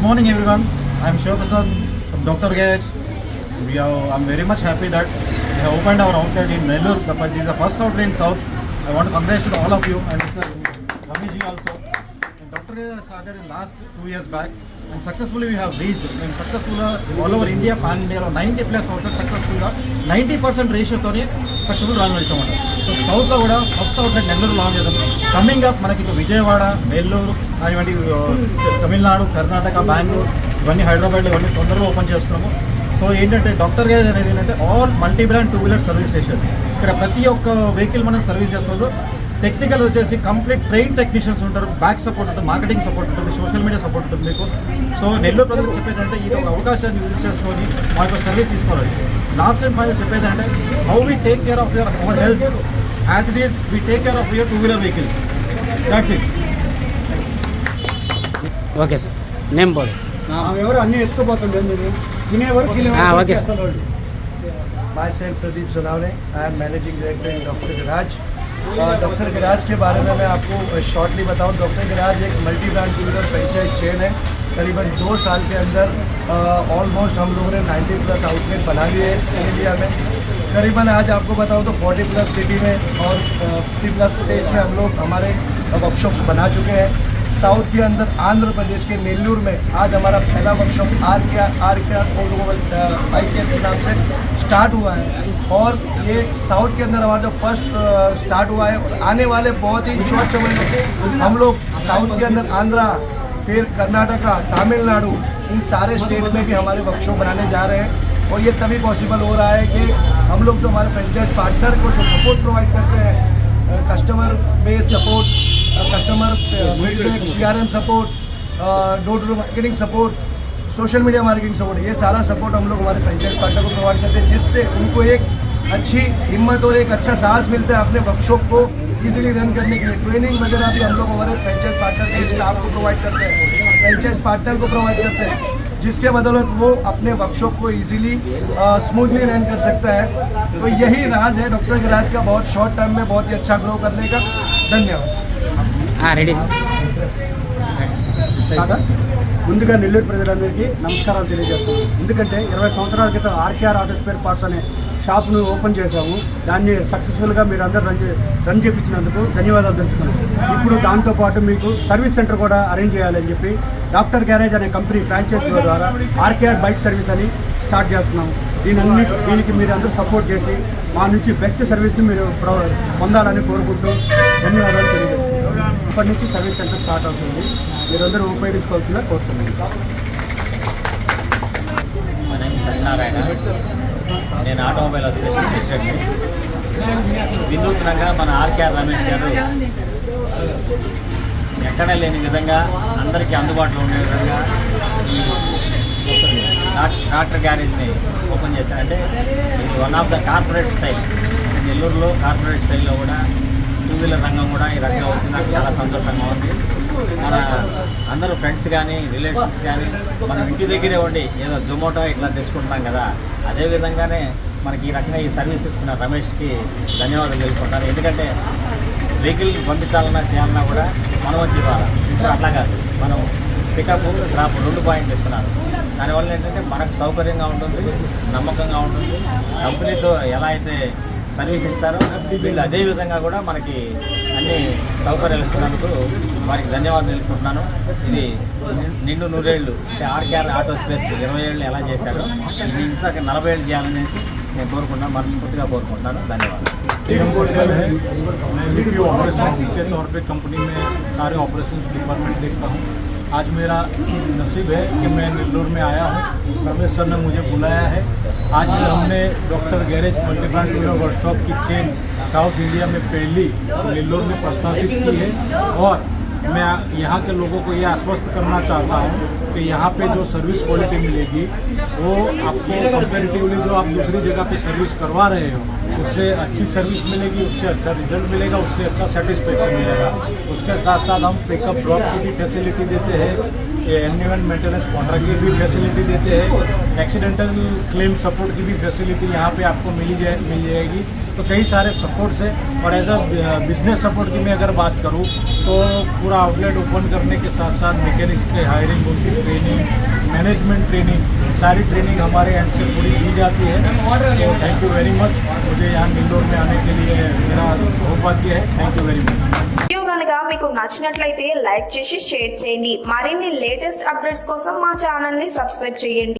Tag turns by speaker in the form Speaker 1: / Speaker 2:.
Speaker 1: morning, everyone. I'm Shiva Prasad from Dr. Garage. I'm very much happy that we have opened our outlet in Nellore. This is the first outlet in South. I want to congratulate all of you and Mr. Ramiji also. And Dr. Garage started in last 2 years back, and successfully we have reached. And successfully all over India, pan India, 90 plus outlets successfully 90% ratio తోని successful run చేసామంట. So సౌత్లో కూడా first outlet Nellore launch చేద్దాం. Coming up మనకి విజయవాడ, నెల్లూరు కానివ్వండి, తమిళనాడు, కర్ణాటక, బెంగళూరు, ఇవన్నీ హైదరాబాద్లో ఇవన్నీ తొందరగా ఓపెన్ చేస్తున్నాము. సో ఏంటంటే డాక్టర్ గ్యారేజ్ అనేది ఏంటంటే all multi brand 2-wheeler service station. ఇక్కడ ప్రతి ఒక్క వెహికల్ మనం సర్వీస్ చేస్తున్నారు. టెక్నికల్ వచ్చేసి కంప్లీట్ ట్రైన్ టెక్నీషియన్స్ ఉంటారు, బ్యాక్ సపోర్ట్ ఉంటుంది, మార్కెటింగ్ సపోర్ట్ ఉంటుంది, సోషల్ మీడియా సపోర్ట్ ఉంటుంది మీకు. సో నెల్లూరు ప్రజలకు చెప్పేదంటే ఈ ఒక అవకాశాన్ని యూజ్ చేసుకొని మా యొక్క సర్వీస్ తీసుకోవాలి. లాస్ట్ టైం ఫైవ్ చెప్పేదంటే how we take care of our health as it is we take care of your 2-wheeler vehicle. That's it.
Speaker 2: Okay sir, name బోల్
Speaker 3: ఎవరు అన్ని ఎత్తుకుపోతుండే మీరు
Speaker 2: okay sir.
Speaker 4: Myself Pradeep Sonawne, I am Managing Director in Dr. Garage. Doctor garage के बारे में मैं आपको शॉर्टली बताऊं. डॉक्टर गैराज एक multi brand 2-wheeler franchise chain है. करीबन 2 साल के अंदर ऑलमोस्ट हम लोगों ने 90 प्लस आउटलेट बना लिए हैं इंडिया में. करीबन आज आपको बताऊं तो 40 प्लस सिटी में और 50 प्लस स्टेट में हम लोग हमारे वर्कशॉप बना चुके हैं. साउथ के अंदर आंध्र प्रदेश के नेल्लूर में आज हमारा पहला वर्कशॉप आर के बाइक के नाम से स्टार्ट हुआ है. और ये साउथ के अंदर हमारा जो फर्स्ट स्टार्ट हुआ है. और आने वाले बहुत ही शॉर्ट समय में हम लोग साउथ के अंदर आंध्रा, फिर कर्नाटका, तमिलनाडु, इन सारे स्टेट में भी हमारे वर्कशॉप बनाने जा रहे हैं. और ये तभी पॉसिबल हो रहा है कि हम लोग जो हमारे फ्रेंचाइज पार्टनर को सपोर्ट प्रोवाइड करते हैं, customer base support, customer feedback, CRM support, door to door marketing support, social media marketing support, ये सारा सपोर्ट हम लोग हमारे फ्रेंचाइज पार्टनर को प्रोवाइड करते हैं, जिससे उनको एक अच्छी हिम्मत और एक अच्छा साहस मिलता है अपने वर्कशॉप को इजीली रन करने के लिए. ट्रेनिंग वगैरह भी हम लोग हमारे फ्रेंचाइज पार्टनर के स्टाफ को प्रोवाइड करते हैं, फ्रेंचाइज पार्टनर को प्रोवाइड करते हैं, जिसके बदौलत वो अपने वर्कशॉप को इजीली स्मूथली रन कर सकता है. तो यही राज है डॉक्टर गैराज का बहुत शॉर्ट टर्म में बहुत ही अच्छा ग्रो करने का. धन्यवाद.
Speaker 2: Ready sir.
Speaker 3: ముందుగా నెల్లూరు ప్రజలందరికీ నమస్కారాలు తెలియజేస్తాము. ఎందుకంటే 20 సంవత్సరాల క్రితం ఆర్కేఆర్ ఆటో స్పేర్ పార్ట్స్ అనే షాప్ను ఓపెన్ చేశాము. దాన్ని సక్సెస్ఫుల్గా మీరు అందరూ రన్ చేయించినందుకు ధన్యవాదాలు తెలుపుతున్నాను. ఇప్పుడు దాంతోపాటు మీకు సర్వీస్ సెంటర్ కూడా అరేంజ్ చేయాలని చెప్పి డాక్టర్ గ్యారేజ్ అనే కంపెనీ ఫ్రాంచైజీ ద్వారా ఆర్కేఆర్ బైక్ సర్వీస్ అని స్టార్ట్ చేస్తున్నాము. దీనికి మీరు అందరూ సపోర్ట్ చేసి మా నుంచి బెస్ట్ సర్వీస్ని మీరు పొందాలని కోరుకుంటూ ధన్యవాదాలు తెలియజేస్తున్నాను. ఇప్పటి నుంచి సర్వీస్ సెంటర్ స్టార్ట్ అవుతుంది, మీరందరూ ఉపయోగించుకోవాల్సిందిగా కోరుతున్నాను.
Speaker 5: సత్యనారాయణ, నేను ఆటోమొబైల్ అసోసియేషన్ ప్రెసిడెంట్ని. వినూత్నంగా మన ఆర్కేఆర్ రమేష్ గారు ఎక్కడ లేని విధంగా అందరికీ అందుబాటులో ఉండే విధంగా ఈ డాక్టర్ గ్యారేజ్ని ఓపెన్ చేశారంటే ఇది one of the corporate style. నెల్లూరులో కార్పొరేట్ స్టైల్లో కూడా 2-wheeler రంగం కూడా ఈ రంగం వచ్చి నాకు చాలా సంతోషంగా ఉంది. మన అందరూ ఫ్రెండ్స్ కానీ రిలేషన్స్ కానీ మనం ఇంటి దగ్గరే ఉండి ఏదో జొమాటో ఇట్లా తెచ్చుకుంటాం కదా, అదేవిధంగానే మనకి ఈ రకంగా ఈ సర్వీస్ ఇస్తున్న రమేష్కి ధన్యవాదాలు తెలుసుకుంటాను. ఎందుకంటే వెహికల్ పంపించాలన్నా చేయాలన్నా కూడా మనం వచ్చి ఇవ్వాలి. ఇప్పుడు అట్లా కాదు, మనం పికప్ డ్రాప్ 2 పాయింట్లు ఇస్తున్నారు. దానివల్ల ఏంటంటే మనకు సౌకర్యంగా ఉంటుంది, నమ్మకంగా ఉంటుంది. కంపెనీతో ఎలా అయితే సర్వీస్ ఇస్తారో వీళ్ళు అదేవిధంగా కూడా మనకి అన్ని సౌకర్యాలు ఇస్తున్నందుకు వారికి ధన్యవాదాలు తెలుసుకుంటున్నాను. ఇది నిండు 100 ఏళ్ళు అంటే ఆర్కేఆర్ ఆటో స్పేస్ 20 ఏళ్ళు ఎలా చేశారో ఇది ఇంకా 40 ఏళ్ళు చేయాలనేసి నేను కోరుకుంటాను, మనస్ఫూర్తిగా కోరుకుంటాను. ధన్యవాదాలు.
Speaker 1: कंपनी में सारे ऑपरेशन डिपार्टमेंट देखता हूँ. आज मेरा नसीब है कि मैं नेल्लोर में आया हूँ. रमेश सर ने मुझे बुलाया है. आज हमने doctor garage multi brand 2-wheeler workshop की चेन साउथ इंडिया में पहली नेल्लोर में प्रस्तावित की है. और मैं यहाँ के लोगों को ये आश्वस्त करना चाहता हूँ कि यहाँ पे जो सर्विस क्वालिटी मिलेगी वो आपको कंपेरेटिवली जो आप दूसरी जगह पे सर्विस करवा रहे हो उससे अच्छी सर्विस मिलेगी, उससे अच्छा रिजल्ट मिलेगा, उससे अच्छा सेटिस्फेक्शन मिलेगा. उसके साथ साथ हम पिकअप ड्रॉप की भी फैसिलिटी देते हैं. एन्यूअल मेंटेनेंस कॉन्ट्रैक्ट की भी फैसिलिटी देते हैं, एक्सीडेंटल क्लेम सपोर्ट की भी फैसिलिटी यहाँ पे आपको मिल जाएगी। तो कई सारे सपोर्ट्स हैं। और एज अ बिजनेस सपोर्ट की मैं अगर बात करूँ तो पूरा आउटलेट ओपन करने के साथ साथ मैकेनिक्स के हायरिंग, उनकी ट्रेनिंग, मैनेजमेंट ट्रेनिंग, सारी ट्रेनिंग हमारे एंड से पूरी दी जाती है। तो थैंक यू वेरी मच, मुझे यहाँ नेल्लोर में आने के लिए मेरा सौभाग्य है। Thank you very much.
Speaker 6: Video గనక మీకు నచ్చినట్లయితే లైక్ చేసి షేర్ చేయండి. మరిన్ని లేటెస్ట్ అప్డేట్స్ కోసం మా ఛానల్ ని సబ్స్క్రైబ్ చేయండి.